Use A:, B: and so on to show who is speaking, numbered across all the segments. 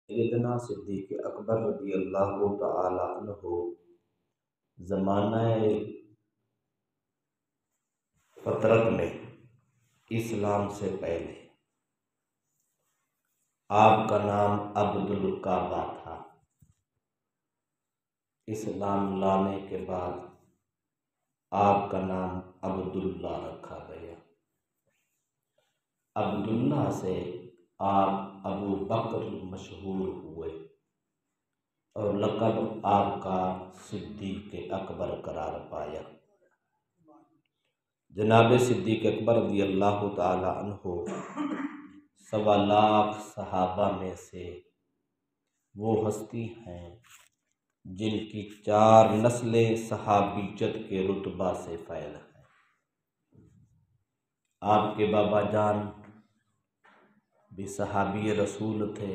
A: سیدنا صدیق اکبر رضی اللہ تعالی عنہ زمانہ فطرت میں اسلام سے پہلے آپ کا نام عبد الکعبہ تھا۔ اسلام لانے کے بعد آپ کا نام عبداللہ رکھا گیا۔ عبداللہ سے آپ ابو بکر مشہور ہوئے اور لقب آپ کا صدیق اکبر قرار پایا۔ جناب صدیق اکبر رضی اللہ تعالی عنہ 1.25 لاکھ صحابہ میں سے وہ ہستی ہیں جن کی 4 نسلیں صحابیت کے رتبہ سے فائل ہیں۔ آپ کے بابا جان بھی صحابی رسول تھے،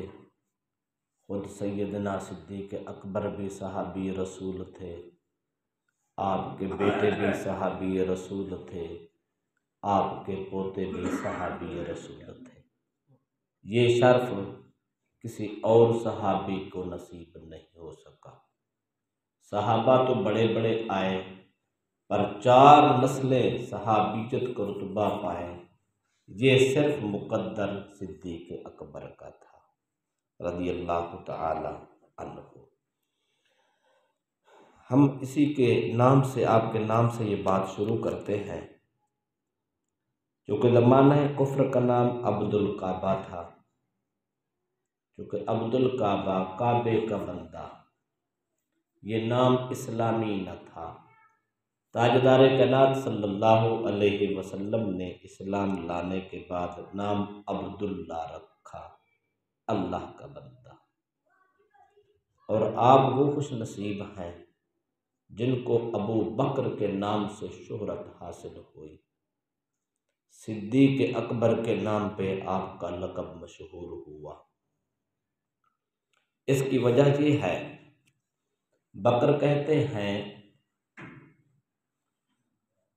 A: خود سیدنا صدیق اکبر بھی صحابی رسول تھے، آپ کے بیٹے بھی صحابی رسول تھے، آپ کے پوتے بھی صحابی رسول تھے۔ یہ شرف کسی اور صحابی کو نصیب نہیں ہو سکا۔ صحابہ تو بڑے بڑے آئے پر 4 نسلیں صحابیت کا رتبہ پائے، یہ صرف مقدر صدیق اکبر کا تھا رضی اللہ تعالی عنہ۔ ہم اسی کے نام سے، آپ کے نام سے یہ بات شروع کرتے ہیں۔ چونکہ زمانہ کفر کا نام عبد الکعبہ تھا، چونکہ عبد الکعبہ کعبے کا بندہ، یہ نام اسلامی نہ تھا۔ تاجدار کائنات صلی اللہ علیہ وسلم نے اسلام لانے کے بعد نام عبداللہ رکھا، اللہ کا بندہ۔ اور آپ وہ خوش نصیب ہیں جن کو ابو بکر کے نام سے شہرت حاصل ہوئی۔ صدیق اکبر کے نام پہ آپ کا لقب مشہور ہوا۔ اس کی وجہ یہ ہے، بکر کہتے ہیں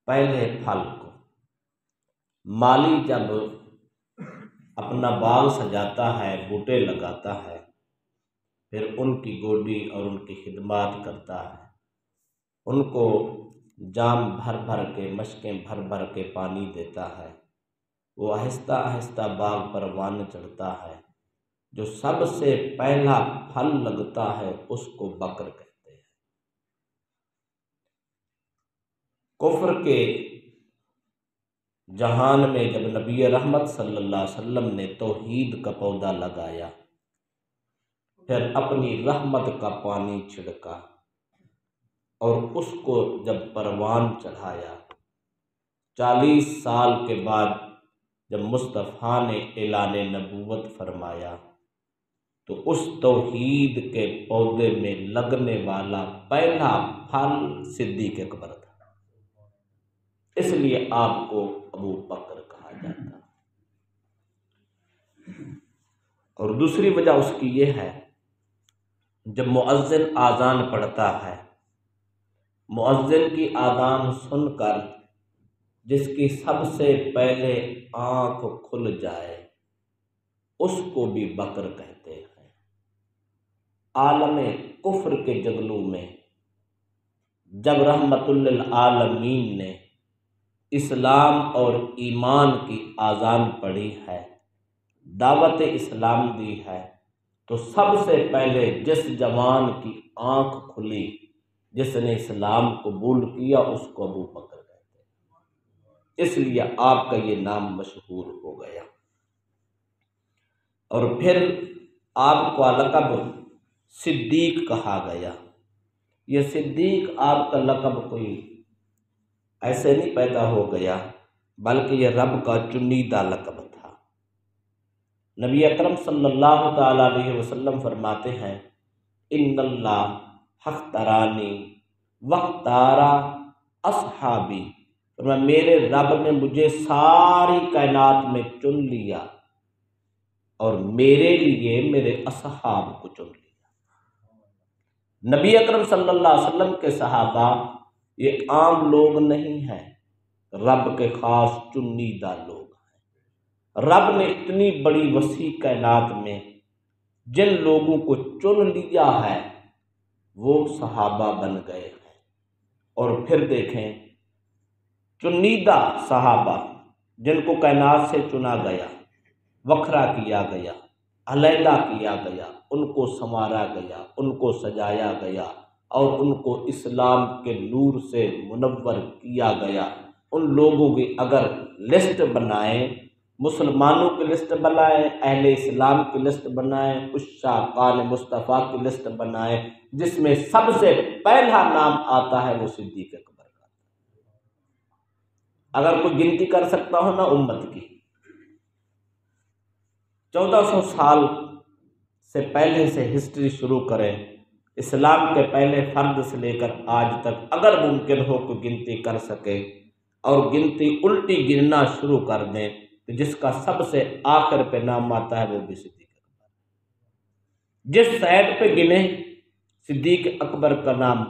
A: پہلے پھل کو۔ مالی جب اپنا باغ سجاتا ہے، بوٹے لگاتا ہے، پھر ان کی گوڈی اور ان کی خدمات کرتا ہے، ان کو جام بھر بھر کے، مشکیں بھر بھر کے پانی دیتا ہے، وہ آہستہ آہستہ باغ پر وان چڑھتا ہے، جو سب سے پہلا پھل لگتا ہے اس کو بکر کہتے ہیں۔ کفر کے جہان میں جب نبی رحمت صلی اللہ علیہ وسلم نے توحید کا پودا لگایا، پھر اپنی رحمت کا پانی چھڑکا اور اس کو جب پروان چڑھایا، 40 سال کے بعد جب مصطفیٰ نے اعلان نبوت فرمایا تو اس توحید کے پودے میں لگنے والا پہلا پھل صدیق اکبر تھا۔ اس لیے آپ کو ابو بکر کہا جاتا۔ اور دوسری وجہ اس کی یہ ہے، جب مؤذن اذان پڑھتا ہے، مؤذن کی اذان سن کر جس کی سب سے پہلے آنکھ کھل جائے اس کو بھی بکر کہتے ہیں۔ عالم کفر کے جنگلوں میں جب رحمت للعالمین نے اسلام اور ایمان کی اذان پڑھی ہے، دعوت اسلام دی ہے، تو سب سے پہلے جس جوان کی آنکھ کھلی، جس نے اسلام قبول کیا، اس کو ابو بکر کہتے ہیں۔ اس لیے آپ کا یہ نام مشہور ہو گیا۔ اور پھر آپ کو لقب صدیق کہا گیا۔ یہ صدیق آپ کا لقب کوئی ایسے نہیں پیدا ہو گیا، بلکہ یہ رب کا چنیدہ لقب تھا۔ نبی اکرم صلی اللہ تعالی علیہ وسلم فرماتے ہیں، ان اللہ اختارانی واختار اصحابی، میرے رب نے مجھے ساری کائنات میں چن لیا اور میرے لیے میرے اصحاب کو چن لیا۔ نبی اکرم صلی اللہ علیہ وسلم کے صحابہ یہ عام لوگ نہیں ہیں، رب کے خاص چنیدہ لوگ ہیں۔ رب نے اتنی بڑی وسیع کائنات میں جن لوگوں کو چن لیا ہے وہ صحابہ بن گئے ہیں۔ اور پھر دیکھیں چنیدہ صحابہ جن کو کائنات سے چنا گیا، وکھرا کیا گیا، علیحدہ کیا گیا، ان کو سنوارا گیا، ان کو سجایا گیا اور ان کو اسلام کے نور سے منور کیا گیا، ان لوگوں کی اگر لسٹ بنائیں، مسلمانوں کی لسٹ بنائیں، اہل اسلام کی لسٹ بنائیں، عشاقان مصطفیٰ کی لسٹ بنائیں، جس میں سب سے پہلا نام آتا ہے وہ صدیق اکبر کا۔ اگر کوئی گنتی کر سکتا ہو نا امت کی، 1400 سال سے پہلے سے ہسٹری شروع کریں، اسلام کے پہلے فرد سے لے کر آج تک اگر ممکن ہو کوئی گنتی کر سکے اور گنتی الٹی گننا شروع کر دیں تو جس کا سب سے آخر پہ نام آتا ہے وہ بھی صدیق اکبر۔ جس سائڈ پہ گنے صدیق اکبر کا نام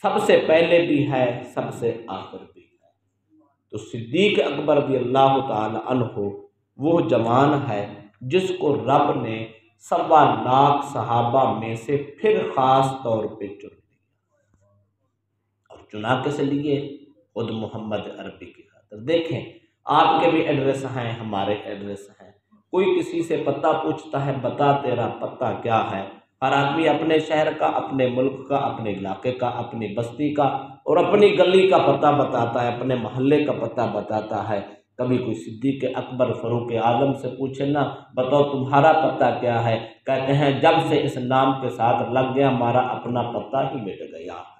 A: سب سے پہلے بھی ہے، سب سے آخر بھی ہے۔ تو صدیق اکبر رضی اللہ تعالی عنہ وہ جوان ہے جس کو رب نے 1.25 صحابہ میں سے پھر خاص طور پہ چن لیا، اور چنا کس لیے؟ خود محمد عربی کی خاطر۔ دیکھیں آپ کے بھی ایڈریس ہیں، ہمارے ایڈریس ہیں، کوئی کسی سے پتہ پوچھتا ہے بتا تیرا پتہ کیا ہے، ہر آدمی اپنے شہر کا، اپنے ملک کا، اپنے علاقے کا، اپنی بستی کا اور اپنی گلی کا پتہ بتاتا ہے، اپنے محلے کا پتہ بتاتا ہے۔ کبھی کوئی صدیق اکبر فاروق اعظم سے پوچھے نا بتاؤ تمہارا پتہ کیا ہے، کہتے ہیں جب سے اس نام کے ساتھ لگ گیا ہمارا اپنا پتہ ہی مٹ گیا ہے۔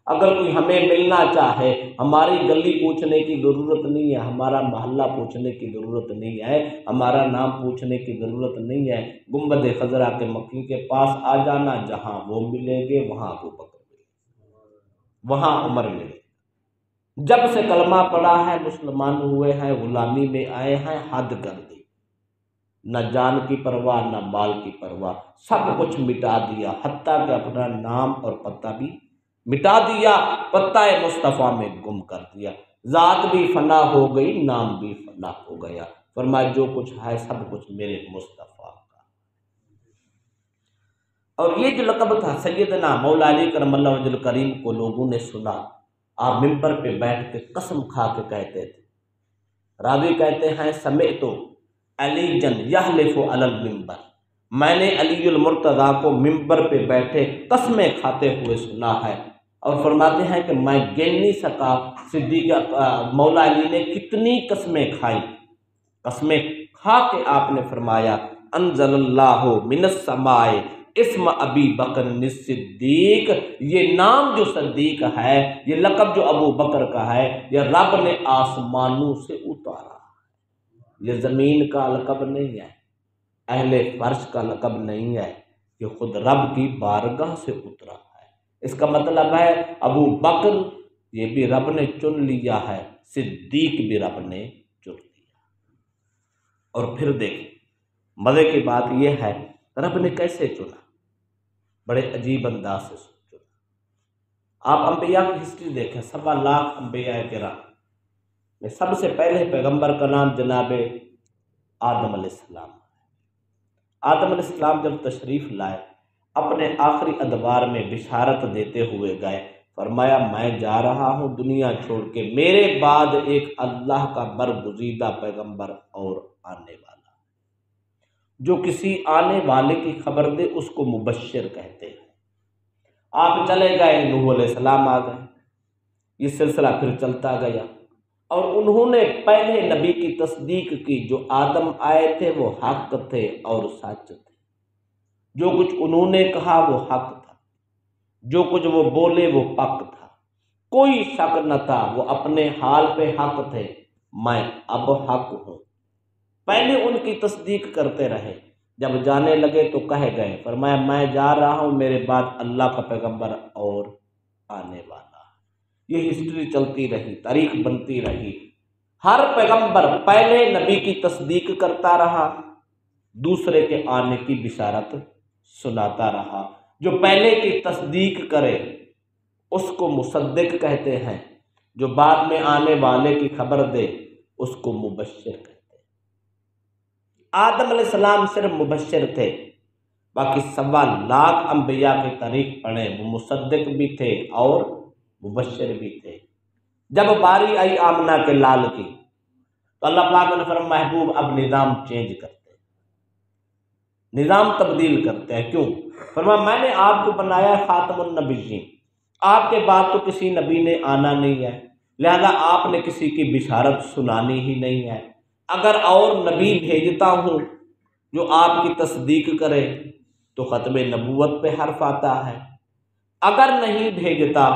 A: اگر کوئی ہمیں ملنا چاہے، ہماری گلی پوچھنے کی ضرورت نہیں ہے، ہمارا محلہ پوچھنے کی ضرورت نہیں ہے، ہمارا نام پوچھنے کی ضرورت نہیں ہے، گنبد خضرا کے مکی کے پاس آ جانا، جہاں وہ ملیں گے وہاں ابو بکر ملیں گے، وہاں عمر ملیں گے۔ جب سے کلمہ پڑھا ہے مسلمان ہوئے ہیں، غلامی میں آئے ہیں، حد کر دی، نہ جان کی پرواہ نہ مال کی پرواہ، سب کچھ مٹا دیا، حتیٰ کہ اپنا نام اور پتہ بھی مٹا دیا، پتہ مصطفیٰ میں گم کر دیا، ذات بھی فنا ہو گئی، نام بھی فنا ہو گیا، فرمایا جو کچھ ہے سب کچھ میرے مصطفیٰ کا۔ اور یہ جو لقب تھا سیدنا مولا علی کرم اللہ وجہ الکریم کو لوگوں نے سنا، آپ ممبر پہ بیٹھ کے قسم کھا کے کہتے تھے، راوی کہتے ہیں سمعت علی جن یحلف علی المنبر، میں نے علی المرتضیٰ کو ممبر پہ بیٹھے قسمیں کھاتے ہوئے سنا ہے، اور فرماتے ہیں کہ میں گن نہیں سکا صدیق مولا علی نے کتنی قسمیں کھائیں، قسمیں کھا کے آپ نے فرمایا انزل اللہ من السماء اسم ابی بکر الصدیق، یہ نام جو صدیق ہے، یہ لقب جو ابو بکر کا ہے، یہ رب نے آسمانوں سے اتارا ہے، یہ زمین کا لقب نہیں ہے، اہل فرش کا لقب نہیں ہے، یہ خود رب کی بارگاہ سے اترا ہے۔ اس کا مطلب ہے ابو بکر یہ بھی رب نے چن لیا ہے، صدیق بھی رب نے چن لیا۔ اور پھر دیکھیں مزے کی بات یہ ہے رب نے کیسے چنا، بڑے عجیب انداز سے چنا۔ آپ انبیاء کی ہسٹری دیکھیں، 1.25 لاکھ انبیاء کرام میں سب سے پہلے پیغمبر کا نام جناب آدم علیہ السلام۔ آدم علیہ السلام جب تشریف لائے اپنے آخری ادوار میں بشارت دیتے ہوئے گئے، فرمایا میں جا رہا ہوں دنیا چھوڑ کے، میرے بعد ایک اللہ کا برگزیدہ پیغمبر اور آنے والا، جو کسی آنے والے کی خبر دے اس کو مبشر کہتے ہیں۔ آپ چلے گئے، نوح علیہ السلام آ گئے، یہ سلسلہ پھر چلتا گیا، اور انہوں نے پہلے نبی کی تصدیق کی، جو آدم آئے تھے وہ حق تھے اور سچ تھے، جو کچھ انہوں نے کہا وہ حق تھا، جو کچھ وہ بولے وہ پک تھا، کوئی شک نہ تھا، وہ اپنے حال پہ حق تھے، میں اب حق ہوں۔ پہلے ان کی تصدیق کرتے رہے، جب جانے لگے تو کہہ گئے، فرمایا میں جا رہا ہوں، میرے بعد اللہ کا پیغمبر اور آنے والا۔ یہ ہسٹری چلتی رہی، تاریخ بنتی رہی، ہر پیغمبر پہلے نبی کی تصدیق کرتا رہا، دوسرے کے آنے کی بشارت سناتا رہا۔ جو پہلے کی تصدیق کرے اس کو مصدق کہتے ہیں، جو بعد میں آنے والے کی خبر دے اس کو مبشر کہتے ہیں۔ آدم علیہ السلام صرف مبشر تھے، باقی 1.25 انبیاء کی تاریخ پڑھیں، وہ مصدق بھی تھے اور مبشر بھی تھے۔ جب باری آئی آمنہ کے لال کی تو اللہ پاک نے فرمایا محبوب اب نظام چینج کرتے ہیں، نظام تبدیل کرتے ہیں۔ کیوں؟ فرمایا میں نے آپ کو بنایا خاتم النبیین، آپ کے بعد تو کسی نبی نے آنا نہیں ہے، لہذا آپ نے کسی کی بشارت سنانی ہی نہیں ہے۔ اگر اور نبی بھیجتا ہوں جو آپ کی تصدیق کرے تو ختم نبوت پہ حرف آتا ہے، اگر نہیں بھیجتا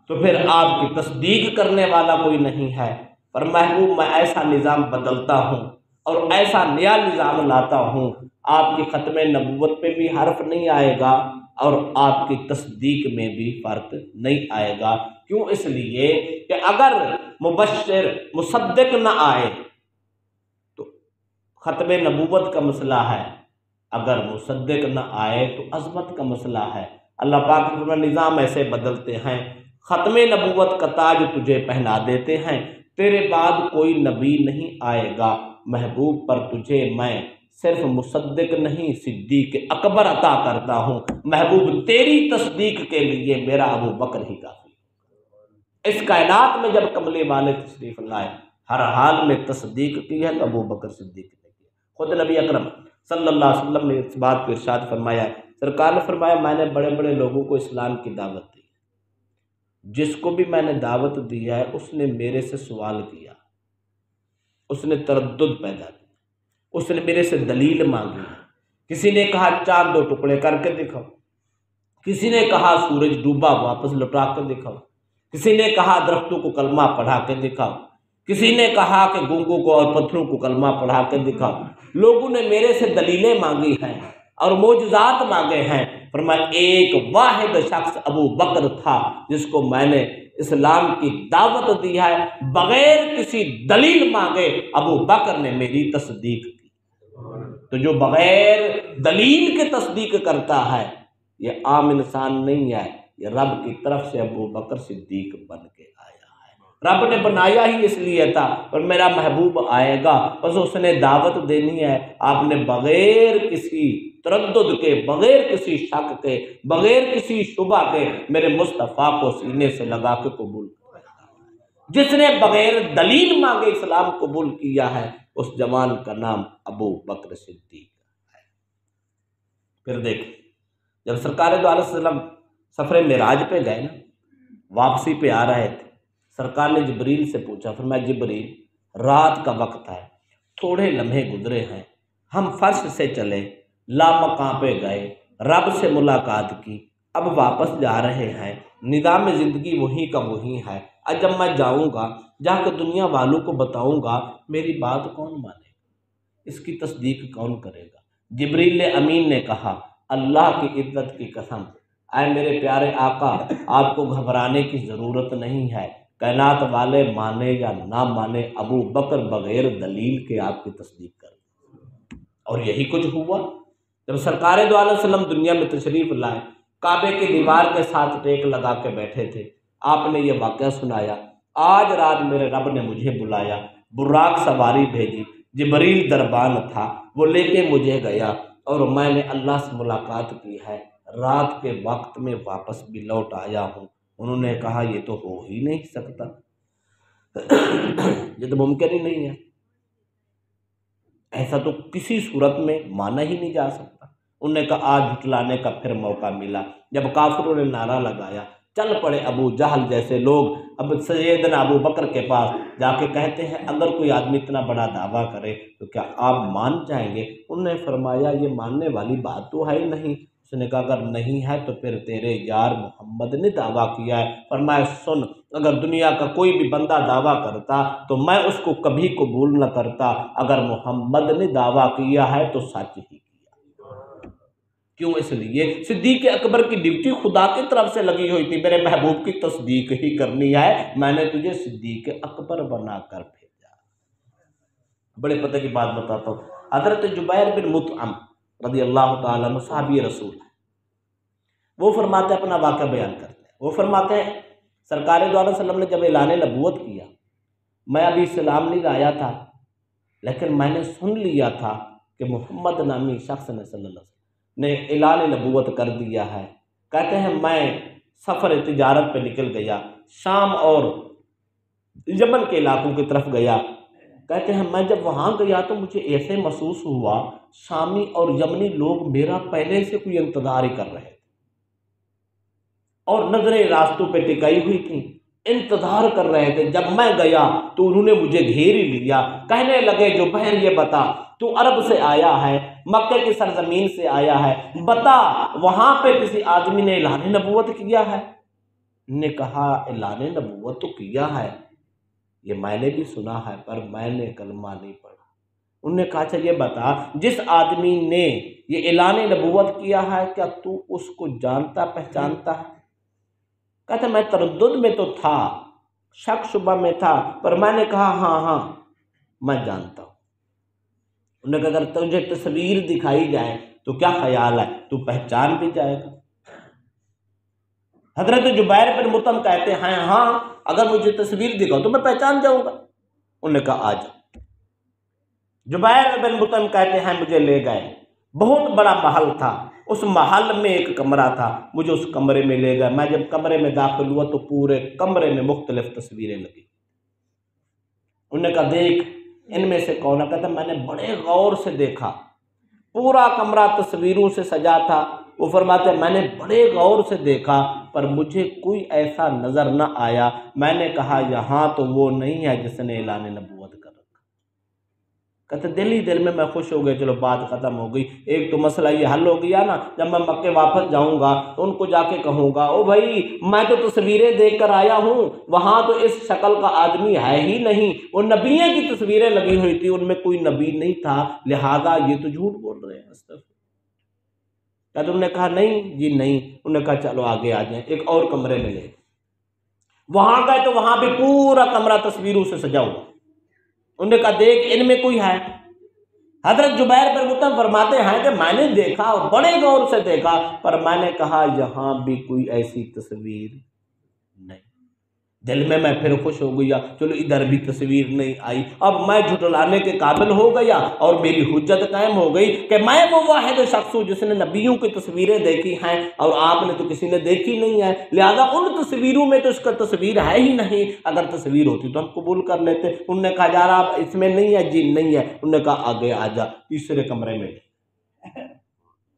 A: تو پھر آپ کی تصدیق کرنے والا کوئی نہیں ہے۔ پر محبوب میں ایسا نظام بدلتا ہوں اور ایسا نیا نظام لاتا ہوں، آپ کی ختم نبوت پہ بھی حرف نہیں آئے گا اور آپ کی تصدیق میں بھی فرق نہیں آئے گا۔ کیوں؟ اس لیے کہ اگر مبشر مصدق نہ آئے تو ختم نبوت کا مسئلہ ہے، اگر مصدق نہ آئے تو عظمت کا مسئلہ ہے۔ اللہ پاک اپنا نظام ایسے بدلتے ہیں، ختم نبوت کا تاج تجھے پہنا دیتے ہیں، تیرے بعد کوئی نبی نہیں آئے گا محبوب، پر تجھے میں صرف مصدق نہیں صدیق اکبر عطا کرتا ہوں محبوب، تیری تصدیق کے لیے میرا ابو بکر ہی کافی۔ اس کائنات میں جب کملی والے تشریف لائے ہر حال میں تصدیق کی ہے تو ابو بکر صدیق نے کی۔ خود نبی اکرم صلی اللہ علیہ وسلم نے اس بات کو ارشاد فرمایا، سرکار نے فرمایا میں نے بڑے بڑے لوگوں کو اسلام کی دعوت دی، جس کو بھی میں نے دعوت دی ہے اس نے میرے سے سوال کیا، اس نے تردد پیدا کیا، اس نے میرے سے دلیل مانگی۔ کسی نے کہا چاند 2 ٹکڑے کر کے دکھاؤ، کسی نے کہا سورج ڈوبا واپس لوٹا کے دکھاؤ، کسی نے کہا درختوں کو کلمہ پڑھا کے دکھاؤ، کسی نے کہا کہ گنگوں کو اور پتھروں کو کلمہ پڑھا کے دکھاؤ۔ لوگوں نے میرے سے دلیلیں مانگی ہیں اور معجزات مانگے ہیں، فرمایا ایک واحد شخص ابو بکر تھا جس کو میں نے اسلام کی دعوت دی ہے، بغیر کسی دلیل مانگے ابو بکر نے میری تصدیق کی۔ تو جو بغیر دلیل کے تصدیق کرتا ہے یہ عام انسان نہیں ہے، یہ رب کی طرف سے ابو بکر صدیق بن کے آیا ہے۔ رب نے بنایا ہی اس لیے تھا، اور میرا محبوب آئے گا بس اس نے دعوت دینی ہے، آپ نے بغیر کسی تردد کے، بغیر کسی شک کے، بغیر کسی شبہ کے میرے مصطفیٰ کو سینے سے لگا کے قبول کیا۔ جس نے بغیر دلیل مانگے اسلام قبول کیا ہے اس جوان کا نام ابو بکر صدیق ہے۔ پھر دیکھیں جب سرکار دو علیہ وسلم سفر معراج پہ گئے نا، واپسی پہ آ رہے تھے، سرکار نے جبریل سے پوچھا، فرمایا جبریل رات کا وقت ہے، تھوڑے لمحے گزرے ہیں، ہم فرش سے چلے، لامکاں پہ گئے، رب سے ملاقات کی، اب واپس جا رہے ہیں، نظام زندگی وہی کا وہی ہے، اب جب میں جاؤں گا جا کے دنیا والوں کو بتاؤں گا، میری بات کون مانے گا، اس کی تصدیق کون کرے گا؟ جبریل امین نے کہا اللہ کی عزت کی قسم، اے میرے پیارے آقا آپ کو گھبرانے کی ضرورت نہیں ہے، کائنات والے مانے یا نہ مانے ابو بکر بغیر دلیل کے آپ کی تصدیق کر دیں۔ اور یہی کچھ ہوا جب سرکار دو علیہ وسلم دنیا میں تشریف لائے، کعبے کی دیوار کے ساتھ ٹیک لگا کے بیٹھے تھے، آپ نے یہ واقعہ سنایا، آج رات میرے رب نے مجھے بلایا، براق سواری بھیجی، جبریل دربان تھا، وہ لے کے مجھے گیا اور میں نے اللہ سے ملاقات کی ہے، رات کے وقت میں واپس بھی لوٹ آیا ہوں۔ انہوں نے کہا یہ تو ہو ہی نہیں سکتا، یہ تو ممکن ہی نہیں ہے، ایسا تو کسی صورت میں مانا ہی نہیں جا سکتا۔ انہوں نے کہا آج جھٹلانے کا پھر موقع ملا، جب کافروں نے نعرہ لگایا، چل پڑے ابو جہل جیسے لوگ اب سیدنا ابو بکر کے پاس جا کے کہتے ہیں اگر کوئی آدمی اتنا بڑا دعویٰ کرے تو کیا آپ مان جائیں گے؟ انہوں نے فرمایا یہ ماننے والی بات تو ہے ہی نہیں۔ اس نے کہا اگر نہیں ہے تو پھر تیرے یار محمد نے دعویٰ کیا ہے۔ فرمایا سن، اگر دنیا کا کوئی بھی بندہ دعویٰ کرتا تو میں اس کو کبھی قبول نہ کرتا، اگر محمد نے دعویٰ کیا ہے تو سچ ہی کیا۔ کیوں؟ اس لیے صدیق اکبر کی ڈیوٹی خدا کی طرف سے لگی ہوئی تھی، میرے محبوب کی تصدیق ہی کرنی ہے، میں نے تجھے صدیق اکبر بنا کر بھیجا۔ بڑے پتہ کی بات بتاتا ہوں، حضرت جبیر بن مطعم رضی اللہ تعالیٰ عنہ صحابی رسول ہے، وہ فرماتے ہیں، اپنا واقعہ بیان کرتے ہیں، وہ فرماتے ہیں سرکار دو علیہ وسلم نے جب اعلان نبوت کیا، میں ابھی اسلام نہیں لایا تھا، لیکن میں نے سن لیا تھا کہ محمد نامی شخص نے صلی اللہ علیہ وسلم نے اعلان نبوت کر دیا ہے۔ کہتے ہیں میں سفر تجارت پہ نکل گیا، شام اور یمن کے علاقوں کی طرف گیا۔ کہتے ہیں میں جب وہاں گیا تو مجھے ایسے محسوس ہوا شامی اور یمنی لوگ میرا پہلے سے کوئی انتظار ہی کر رہے تھے، اور نظریں راستوں پہ ٹکائی ہوئی تھیں، انتظار کر رہے تھے۔ جب میں گیا تو انہوں نے مجھے گھیر ہی لیا، کہنے لگے جبیر یہ بتا تو عرب سے آیا ہے، مکہ کی سرزمین سے آیا ہے، بتا وہاں پہ کسی آدمی نے اعلان نبوت کیا ہے؟ نے کہا اعلان نبوت تو کیا ہے، یہ میں نے بھی سنا ہے، پر میں نے کلمہ نہیں پڑھا۔ انہوں نے کہا اچھا یہ بتا جس آدمی نے یہ اعلان نبوت کیا ہے کیا تو اس کو جانتا پہچانتا ہے؟ کہتا میں تردد میں تو تھا، شک شبہ میں تھا، پر میں نے کہا ہاں میں جانتا ہوں۔ انہوں نے کہا اگر تجھے تصویر دکھائی جائے تو کیا خیال ہے تو پہچان بھی جائے گا؟ حضرت جبیر بن مطعم کہتے ہیں ہاں اگر مجھے تصویر دکھاؤ تو میں پہچان جاؤں گا۔ انہوں نے کہا آ جاؤ۔ جبیر بن مطعم کہتے ہیں مجھے لے گئے، بہت بڑا محل تھا، اس محل میں ایک کمرہ تھا، مجھے اس کمرے میں لے گئے۔ میں جب کمرے میں داخل ہوا تو پورے کمرے میں مختلف تصویریں لگی۔ انہوں نے کہا دیکھ ان میں سے کون ہے؟ کہتا میں نے بڑے غور سے دیکھا، پورا کمرہ تصویروں سے سجا تھا۔ وہ فرماتے ہیں میں نے بڑے غور سے دیکھا پر مجھے کوئی ایسا نظر نہ آیا۔ میں نے کہا یہاں تو وہ نہیں ہے جس نے اعلان نبوت کر رکھا۔ کہتے دل ہی دل میں خوش ہو گئے، چلو بات ختم ہو گئی، ایک تو مسئلہ یہ حل ہو گیا نا۔ جب میں مکے واپس جاؤں گا تو ان کو جا کے کہوں گا او بھائی میں تو تصویریں دیکھ کر آیا ہوں، وہاں تو اس شکل کا آدمی ہے ہی نہیں، وہ نبیوں کی تصویریں لگی ہوئی تھی، ان میں کوئی نبی نہیں تھا، لہذا یہ تو جھوٹ بول رہے ہیں۔ انہوں نے کہا نہیں جی نہیں۔ انہوں نے کہا چلو آگے آ جائیں، ایک اور کمرے میں لے۔ وہاں گئے تو وہاں بھی پورا کمرہ تصویروں سے سجا ہوا۔ انہوں نے کہا دیکھ ان میں کوئی ہے؟ حضرت جبیر بن مطعم فرماتے ہیں کہ میں نے دیکھا اور بڑے غور سے دیکھا، پر میں نے کہا یہاں بھی کوئی ایسی تصویر نہیں۔ دل میں پھر خوش ہو گیا، چلو ادھر بھی تصویر نہیں آئی۔ اب میں جھٹلانے کے قابل ہو گیا اور میری حجت قائم ہو گئی کہ میں وہ واحد شخص ہوں جس نے نبیوں کی تصویریں دیکھی ہیں اور آپ نے تو کسی نے دیکھی نہیں ہے، لہذا ان تصویروں میں تو اس کا تصویر ہے ہی نہیں، اگر تصویر ہوتی تو ہم قبول کر لیتے۔ انہوں نے کہا یار آپ اس میں نہیں ہے جی نہیں ہے۔ انہوں نے کہا آگے آ جا، تیسرے کمرے میں۔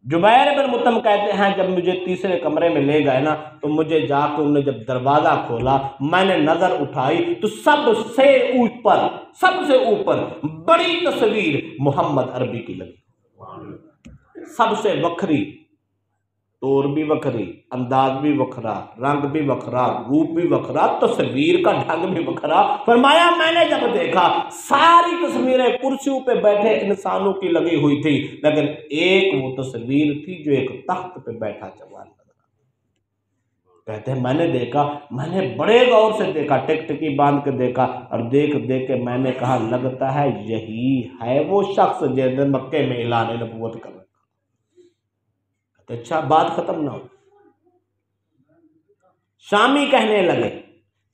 A: جبیر بن مطعم کہتے ہیں جب مجھے تیسرے کمرے میں لے گئے نا تو مجھے جا کے انہوں نے جب دروازہ کھولا میں نے نظر اٹھائی تو سب سے اوپر بڑی تصویر محمد عربی کی لگی، سب سے وکھری، طور بھی وکھری، انداز بھی وکھرا، رنگ بھی وکھرا، روپ بھی وکھرا، تصویر کا ڈھنگ بھی وکھرا۔ فرمایا میں نے جب دیکھا ساری تصویریں کرسیوں پہ بیٹھے انسانوں کی لگی ہوئی تھی، لیکن ایک وہ تصویر تھی جو ایک تخت پہ بیٹھا جوان لگ رہا۔ کہتے ہیں میں نے دیکھا، میں نے بڑے غور سے دیکھا، ٹکٹکی باندھ کے دیکھا، اور دیکھ کے میں نے کہا لگتا ہے یہی ہے وہ شخص جس نے مکے میں اعلان نبوت کر رکھا۔ اچھا بات ختم نہ ہو۔ شامی کہنے لگے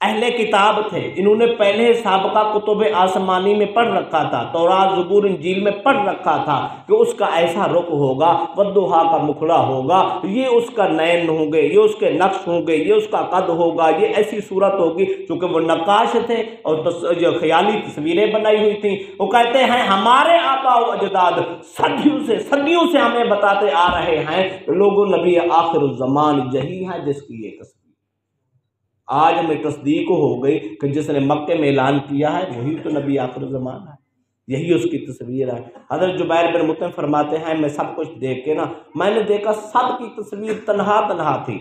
A: اہل کتاب تھے، انہوں نے پہلے سابقہ کتب آسمانی میں پڑھ رکھا تھا، تورات زبور انجیل میں پڑھ رکھا تھا کہ اس کا ایسا رخ ہوگا، والضحیٰ کا مکھڑا ہوگا، یہ اس کا نین ہوں گے، یہ اس کے نقش ہوں گے، یہ اس کا قد ہوگا، یہ ایسی صورت ہوگی، چونکہ وہ نقاش تھے اور جو خیالی تصویریں بنائی ہوئی تھیں۔ وہ کہتے ہیں ہمارے آباء و اجداد صدیوں سے ہمیں بتاتے آ رہے ہیں لوگوں نبی آخر الزمان یہی ہے جس کی یہ تصویر۔ آج ہمیں تصدیق ہو گئی کہ جس نے مکے میں اعلان کیا ہے وہی تو نبی آخر زمان ہے، یہی اس کی تصویر ہے۔ حضرت جبیر بن مطعم فرماتے ہیں میں سب کچھ دیکھ کے نا میں نے دیکھا سب کی تصویر تنہا تھی،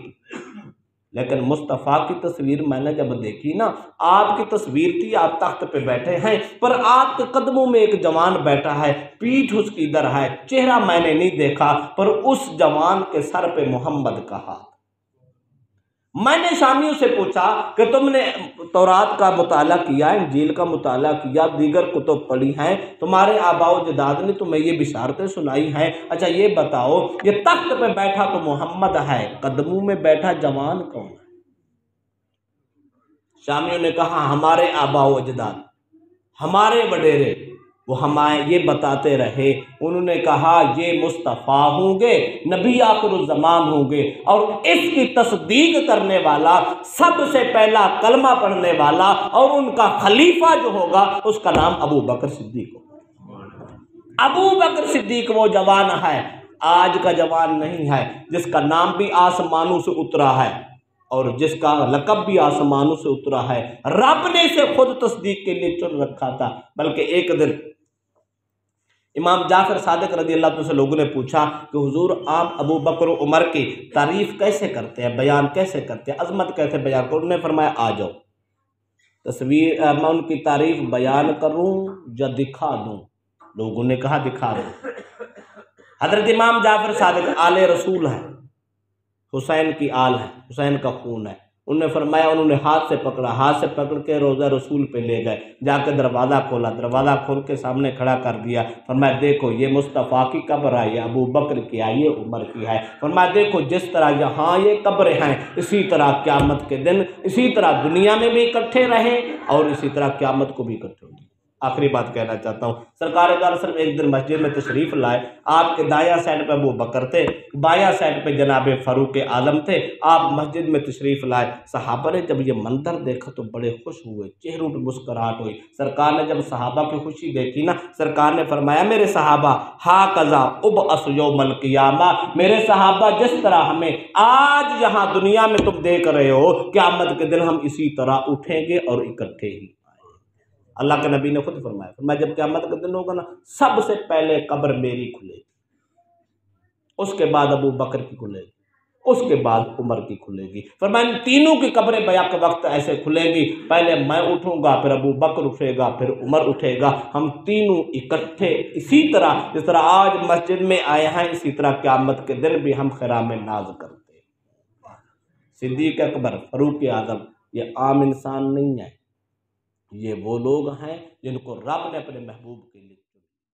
A: لیکن مصطفیٰ کی تصویر میں نے جب دیکھی نا، آپ کی تصویر تھی، آپ تخت پہ بیٹھے ہیں، پر آپ کے قدموں میں ایک جوان بیٹھا ہے، پیٹھ اس کی ادھر ہے، چہرہ میں نے نہیں دیکھا، پر اس جوان کے سر پہ محمد کا ہاتھ۔ میں نے شامیوں سے پوچھا کہ تم نے تورات کا مطالعہ کیا، انجیل کا مطالعہ کیا، دیگر کتب پڑھی ہیں، تمہارے آباء و اجداد نے تمہیں یہ بشارتیں سنائی ہیں، اچھا یہ بتاؤ یہ تخت پہ بیٹھا تو محمد ہے، قدموں میں بیٹھا جوان کون ہے؟ شامیوں نے کہا ہمارے آباء و اجداد، ہمارے وڈیرے، وہ ہمیں یہ بتاتے رہے، انہوں نے کہا یہ مصطفیٰ ہوں گے، نبی آخر الزمان ہوں گے، اور اس کی تصدیق کرنے والا، سب سے پہلا کلمہ پڑھنے والا اور ان کا خلیفہ جو ہوگا اس کا نام ابو بکر صدیق ہوگا۔ ابو بکر صدیق وہ جوان ہے، آج کا جوان نہیں ہے، جس کا نام بھی آسمانوں سے اترا ہے اور جس کا لقب بھی آسمانوں سے اترا ہے، رب نے اسے خود تصدیق کے لیے چن رکھا تھا۔ بلکہ ایک دن امام جعفر صادق رضی اللہ عنہ سے لوگوں نے پوچھا کہ حضور آپ ابو بکر و عمر کی تعریف کیسے کرتے ہیں، بیان کیسے کرتے ہیں، عظمت کیسے بیان کرتے ہیں؟ انہوں نے فرمایا آ جاؤ، میں ان کی تعریف بیان کروں یا دکھا دوں؟ لوگوں نے کہا دکھا دوں۔ حضرت امام جعفر صادق آل رسول ہے، حسین کی آل ہے، حسین کا خون ہے۔ انہوں نے فرمایا، انہوں نے ہاتھ سے پکڑا، ہاتھ سے پکڑ کے روضہ رسول پہ لے گئے، جا کے دروازہ کھولا، دروازہ کھول کے سامنے کھڑا کر دیا، فرمایا دیکھو یہ مصطفیٰ کی قبر ہے، یہ ابو بکر کی ہے، یہ عمر کی ہے۔ فرمایا دیکھو جس طرح یہاں یہ قبریں ہیں، اسی طرح قیامت کے دن اسی طرح دنیا میں بھی اکٹھے رہیں اور اسی طرح قیامت کو بھی اکٹھے ہوں۔ آخری بات کہنا چاہتا ہوں، سرکار دو علیہ وسلم ایک دن مسجد میں تشریف لائے، آپ کے دایاں سائڈ پہ ابو بکر تھے، بایاں سائڈ پہ جناب فاروق اعظم تھے، آپ مسجد میں تشریف لائے۔ صحابہ نے جب یہ منظر دیکھا تو بڑے خوش ہوئے، چہروں پہ مسکراہٹ ہوئی۔ سرکار نے جب صحابہ کی خوشی دیکھی نا، سرکار نے فرمایا میرے صحابہ ہاکذا ابعث یوم القیامہ، میرے صحابہ جس طرح ہمیں آج یہاں دنیا میں تم دیکھ رہے ہو، قیامت کے دن ہم اسی طرح اٹھیں گے اور اکٹھے ہی۔ اللہ کے نبی نے خود فرمایا جب قیامت کا دن ہوگا نا، سب سے پہلے قبر میری کھلے گی، اس کے بعد ابو بکر کی کھلے گی، اس کے بعد عمر کی کھلے گی۔ فرمایا ان تینوں کی قبریں بیک وقت ایسے کھلیں گی، پہلے میں اٹھوں گا، پھر ابو بکر اٹھے گا، پھر عمر اٹھے گا، ہم تینوں اکٹھے اسی طرح جس طرح آج مسجد میں آئے ہیں، اسی طرح قیامت کے دن بھی ہم خرام ناز کرتے ہیں۔ صدیق اکبر، فاروق اعظم یہ عام انسان نہیں ہے، یہ وہ لوگ ہیں جن کو رب نے اپنے محبوب کے لیے